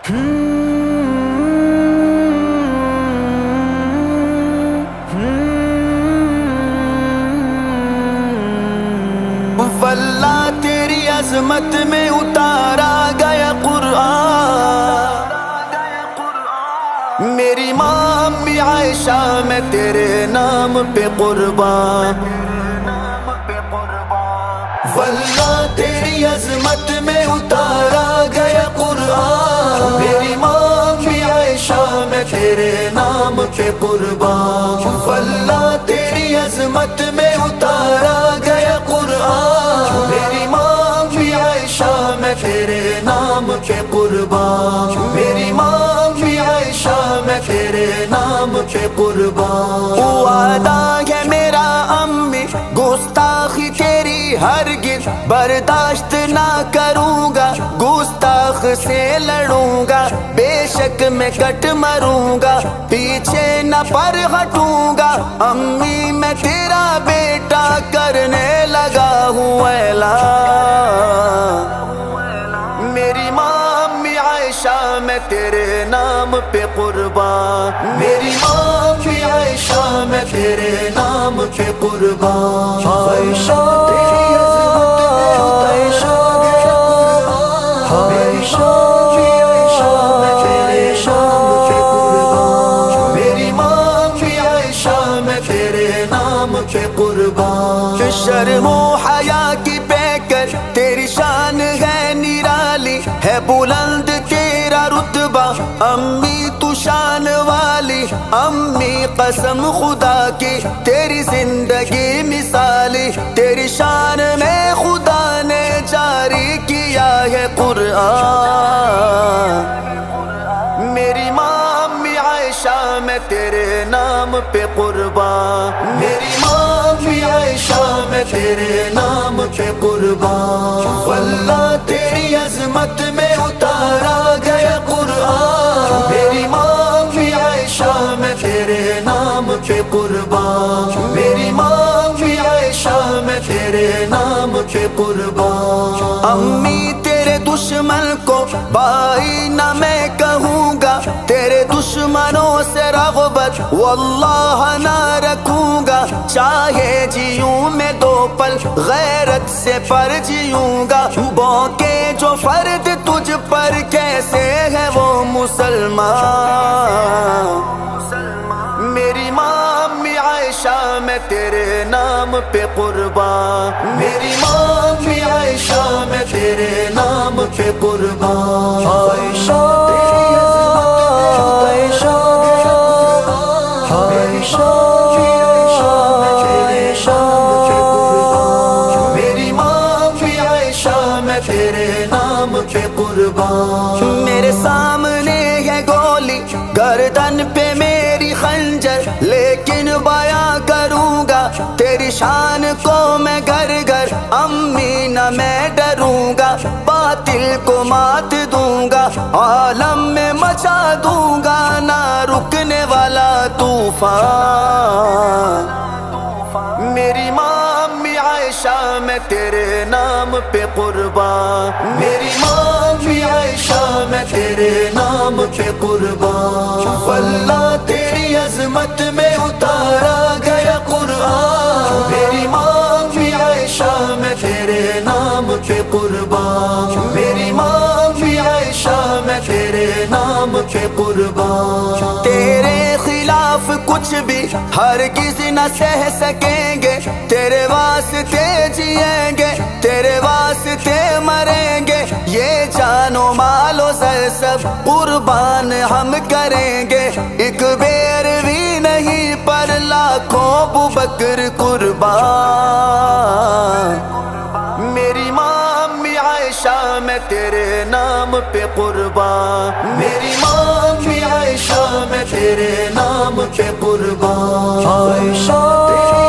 واللہ تیری عظمت میں اتارا گیا قرآن، میری ماں امی عائشہ میں تیرے نام پہ قربان، واللہ تیری عظمت میں اتارا گیا قرآن، میری ماں امی عائشہ میں تیرے نام پہ قربان، واللہ تیری عظمت میں اتارا گیا قرآن، میری ماں امی عائشہ میں تیرے نام پہ قربان، میری ماں امی عائشہ میں تیرے نام پہ قربان۔ وعدہ ہے میرا امی گستاخی تیری ہرگز برداشت نہ کروں گا، گستاخ سے لڑوں گا، بے شک میں کٹ مروں گا، پیچھے نہ پر ہٹوں گا، امی میں تیرا بیٹا کرنے لگا ہوں اعلان، میری ماں امی عائشہ میں تیرے نام پہ قربان، میری ماں امی عائشہ میں تیرے نام پہ قربان، عائشہ تیری عظمت میں اتارا گیا قرآن، میری ماں امی عائشہ میں تیرے نام پہ قربان، میری ماں امی عائشہ میں تیرے نام پہ قربان۔ شرم و حیا کی پیکر تیری شان ہے نرالی، ہے بلند تیرا رتبہ امی تو شان والی، امی قسم خدا کی تیری زندگی مثالی، تیری شان میں خدا نے جاری کیا ہے قرآن، میری ماں امی عائشہ میں تیرے نام پہ قربان، میری ماں امی عائشہ میں تیرے نام پہ قربان، واللہ تیری عظمت میں اتارا گیا قرآن، میری ماں امی عائشہ میں تیرے نام پہ قربان، میری ماں امی عائشہ میں تیرے نام پہ قربان۔ امی تیرے دشمن کو بھائی نہ میں کہوں گا، تیرے دشمنوں سے رغبت واللہ نہ رکھوں گا، چاہے جیوں میں دو پل غیرت سے پر جیوں گا، بونکے جو فرد تجھ پر کیسے ہے وہ مسلمان، میری ماں امی عائشہ میں تیرے نام پہ قربان، میری ماں امی عائشہ میں تیرے نام پہ قربان، عائشہ تیری عظمت میں اتارا گیا قرآن، میری ماں امی عائشہ میں تیرے نام پہ قربان، میری ماں امی عائشہ میں تیرے نام پہ قربان۔ میرے سامنے ہے گولی گردن پہ میری خنجر، لیکن بیاں کروں گا تیری شان کو میں گھر گھر، امی نہ میں ڈروں گا، باطل کو مات دوں گا، عالم میں مچا دوں گا نہ رکنے والا طوفان، میری ماں امی عائشہ میں تیرے نام پہ قربان، میری ماں امی عائشہ میں تیرے نام پہ قربان، واللہ تیری عظمت میں اتارا گیا قرآن، میری ماں امی عائشہ میں تیرے نام پہ قربان، میری ماں امی عائشہ میں تیرے نام پہ قربان۔ تیرے خلاف کچھ بھی ہرگز نہ سہ سکیں گے، تیرے واسطے جیئیں گے، تیرے واسطے مریں گے، یہ جان و مال و زر سب قربان ہم کریں گے، ایک بیر بھی نہیں پر لاکھوں ابوبکر قربان، میری ماں امی عائشہ میں تیرے نام پہ قربان، میری ماں امی عائشہ میں تیرے نام پہ قربان، عائشہ تیری